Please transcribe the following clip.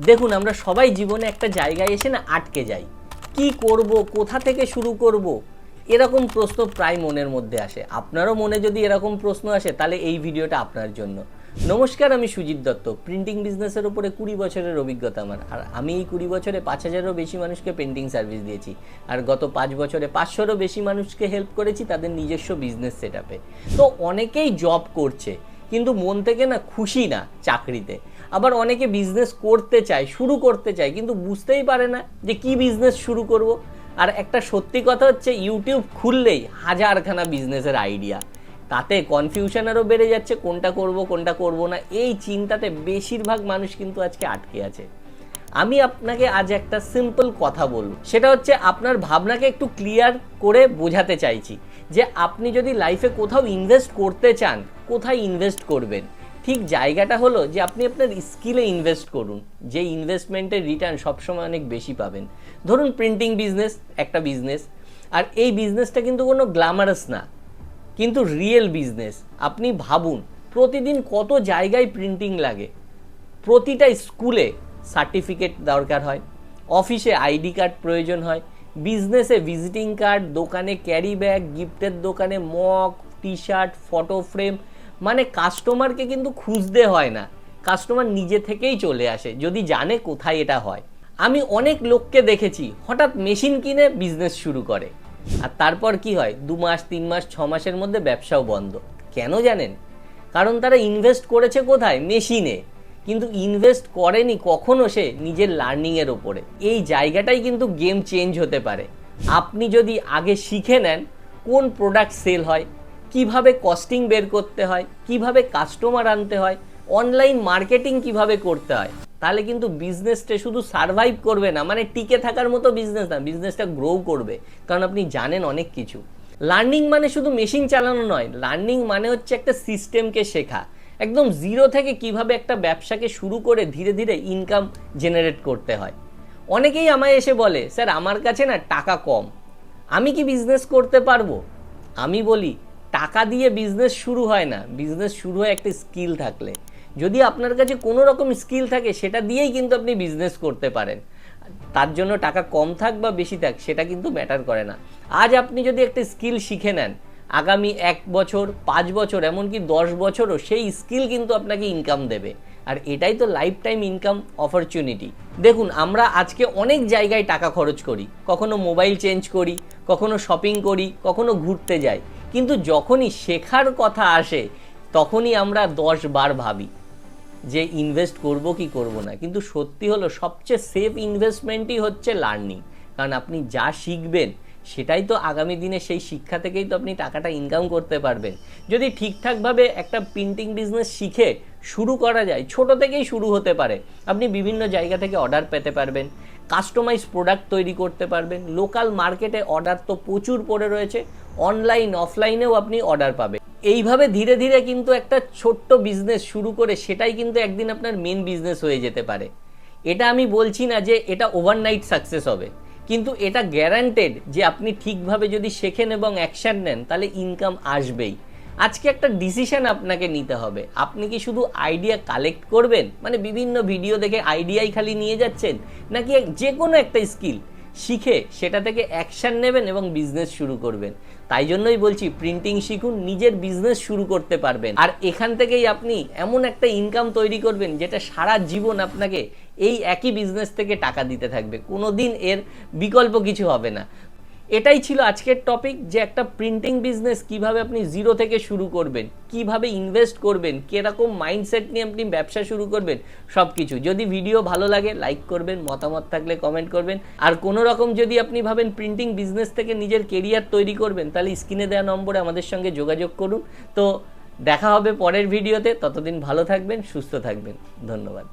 দেখুন, আমরা সবাই জীবনে একটা জায়গায় এসে না আটকে যাই। কি করব, কোথা থেকে শুরু করব, এরকম প্রশ্ন প্রায় মনের মধ্যে আসে। আপনারও মনে যদি এরকম প্রশ্ন আসে তাহলে এই ভিডিওটা আপনার জন্য। নমস্কার, আমি সুজিত দত্ত। প্রিন্টিং বিজনেসের উপরে 20 বছরের অভিজ্ঞতা আমার। আর আমি এই 20 বছরে 5,000-এরও বেশি মানুষকে প্রিন্টিং সার্ভিস দিয়েছি। আর গত 5 বছরে 500-এরও বেশি মানুষকে হেল্প করেছি তাদের নিজস্ব বিজনেস সেট আপে। তো অনেকেই জব করছে কিন্তু মন থেকে না খুশি না চাকরিতে। আবার অনেকে বিজনেস করতে চায়, শুরু করতে চায়, কিন্তু বুঝতেই পারে না যে কি বিজনেস শুরু করব। আর একটা সত্যি কথা হচ্ছে, ইউটিউব খুললেই হাজারখানা বিজনেসের আইডিয়া, তাতে কনফিউশনেরও বেড়ে যাচ্ছে কোনটা করব কোনটা করব না। এই চিন্তাতে বেশিরভাগ মানুষ কিন্তু আজকে আটকে আছে। আমি আপনাকে আজ একটা সিম্পল কথা বলবো, সেটা হচ্ছে আপনার ভাবনাকে একটু ক্লিয়ার করে বোঝাতে চাইছি যে আপনি যদি লাইফে কোথাও ইনভেস্ট করতে চান, কোথায় ইনভেস্ট করবেন। ঠিক জায়গাটা হলো যে আপনি আপনার স্কিলে ইনভেস্ট করুন, যে ইনভেস্টমেন্টের রিটার্ন সবসময় অনেক বেশি পাবেন। ধরুন প্রিন্টিং বিজনেস একটা বিজনেস, আর এই বিজনেসটা কিন্তু কোনো গ্ল্যামারাস না, কিন্তু রিয়েল বিজনেস। আপনি ভাবুন প্রতিদিন কত জায়গায় প্রিন্টিং লাগে। প্রতিটা স্কুলে সার্টিফিকেট দরকার হয়, অফিসে আইডি কার্ড প্রয়োজন হয়, বিজনেসে ভিজিটিং কার্ড, দোকানে ক্যারি ব্যাগ, গিফটের দোকানে mug, T shirt, photo frame. মানে কাস্টমারকে কিন্তু খুঁজতে হয় না, কাস্টমার নিজে থেকেই চলে আসে যদি জানে কোথায় এটা হয়। আমি অনেক লোককে দেখেছি হঠাৎ মেশিন কিনে বিজনেস শুরু করে, আর তারপর কি হয়, 2 মাস 3 মাস 6 মাসের মধ্যে ব্যবসাও বন্ধ। কেন জানেন? কারণ তারা ইনভেস্ট করেছে কোথায়? মেশিনে, কিন্তু ইনভেস্ট করেনি কখনো সে নিজের লার্নিংয়ের ওপরে। এই জায়গাটাই কিন্তু গেম চেঞ্জ হতে পারে। আপনি যদি আগে শিখে নেন কোন প্রোডাক্ট সেল হয়, কিভাবে কস্টিং বের করতে হয়, কিভাবে কাস্টমার আনতে হয়, অনলাইন মার্কেটিং কিভাবে করতে হয়, তাহলে কিন্তু বিজনেসটা শুধু সারভাইভ করবে না, মানে টিকে থাকার মতো বিজনেস না, বিজনেসটা গ্রো করবে, কারণ আপনি জানেন অনেক কিছু। লার্নিং মানে শুধু মেশিন চালানো নয়, লার্নিং মানে হচ্ছে একটা সিস্টেমকে শেখা, একদম জিরো থেকে কিভাবে একটা ব্যবসাকে শুরু করে ধীরে ধীরে ইনকাম জেনারেট করতে হয়। অনেকেই আমায় এসে বলে, স্যার আমার কাছে না টাকা কম, আমি কি বিজনেস করতে পারবো? আমি বলি, টাকা দিয়ে বিজনেস শুরু হয় না, বিজনেস শুরু হয় একটা স্কিল থাকলে। যদি আপনার কাছে কোনো রকম স্কিল থাকে সেটা দিয়েই কিন্তু আপনি বিজনেস করতে পারেন। তার জন্য টাকা কম থাক বা বেশি থাক সেটা কিন্তু ম্যাটার করে না। আজ আপনি যদি একটা স্কিল শিখে নেন, আগামী 1 বছর 5 বছর এমনকি 10 বছরও সেই স্কিল কিন্তু আপনাকে ইনকাম দেবে। আর এটাই তো লাইফ টাইম ইনকাম অপরচুনিটি। দেখুন, আমরা আজকে অনেক জায়গায় টাকা খরচ করি, কখনো মোবাইল চেঞ্জ করি, কখনো শপিং করি, কখনো ঘুরতে যাই, কিন্তু যখনই শেখার কথা আসে তখনই আমরা 10 বার ভাবি যে ইনভেস্ট করব কি করব না। কিন্তু সত্যি হলো সবচেয়ে সেফ ইনভেস্টমেন্টই হচ্ছে লার্নিং। কারণ আপনি যা শিখবেন সেটাই তো আগামী দিনে, সেই শিক্ষা থেকেই তো আপনি টাকাটা ইনকাম করতে পারবেন। যদি ঠিকঠাকভাবে একটা প্রিন্টিং বিজনেস শিখে শুরু করা যায়, ছোট থেকেই শুরু হতে পারে। আপনি বিভিন্ন জায়গা থেকে অর্ডার পেতে পারবেন, কাস্টমাইজ প্রোডাক্ট তৈরি করতে পারবেন, লোকাল মার্কেটে অর্ডার তো প্রচুর পড়ে রয়েছে, অনলাইন অফলাইনেও আপনি অর্ডার পাবেন। এইভাবে ধীরে ধীরে কিন্তু একটা ছোট্ট বিজনেস শুরু করে সেটাই কিন্তু একদিন আপনার মেন বিজনেস হয়ে যেতে পারে। এটা আমি বলছি না যে এটা ওভারনাইট সাকসেস হবে, কিন্তু এটা গ্যারান্টেড যে আপনি ঠিকভাবে যদি শেখেন এবং অ্যাকশন নেন তাহলে ইনকাম আসবেই। আজকে একটা ডিসিশন আপনাকে নিতে হবে। আপনি কি শুধু আইডিয়া কালেক্ট করবেন, মানে বিভিন্ন ভিডিও দেখে আইডিয়াই খালি নিয়ে যাচ্ছেন, নাকি যে কোনো একটা স্কিল শিখে সেটা থেকে অ্যাকশন নেবেন এবং বিজনেস শুরু করবেন? তাই জন্যই বলছি প্রিন্টিং শিখুন, নিজের বিজনেস শুরু করতে পারবেন, আর এখান থেকেই আপনি এমন একটা ইনকাম তৈরি করবেন যেটা সারা জীবন আপনাকে এই একই বিজনেস থেকে টাকা দিতে থাকবে, কোনো দিন এর বিকল্প কিছু হবে না। এটাই ছিল আজকের টপিক, যে একটা প্রিন্টিং বিজনেস কিভাবে আপনি জিরো থেকে শুরু করবেন, কিভাবে ইনভেস্ট করবেন, কিরকম মাইন্ডসেট নিয়ে আপনি ব্যবসা শুরু করবেন, সব কিছু। যদি ভিডিও ভালো লাগে লাইক করবেন, মতামত থাকলে কমেন্ট করবেন। আর কোনো রকম যদি আপনি ভাবেন প্রিন্টিং বিজনেস থেকে নিজের কেরিয়ার তৈরি করবেন, তাহলে স্ক্রিনে দেওয়া নম্বরে আমাদের সঙ্গে যোগাযোগ করুন। তো দেখা হবে পরের ভিডিওতে, ততদিন ভালো থাকবেন, সুস্থ থাকবেন, ধন্যবাদ।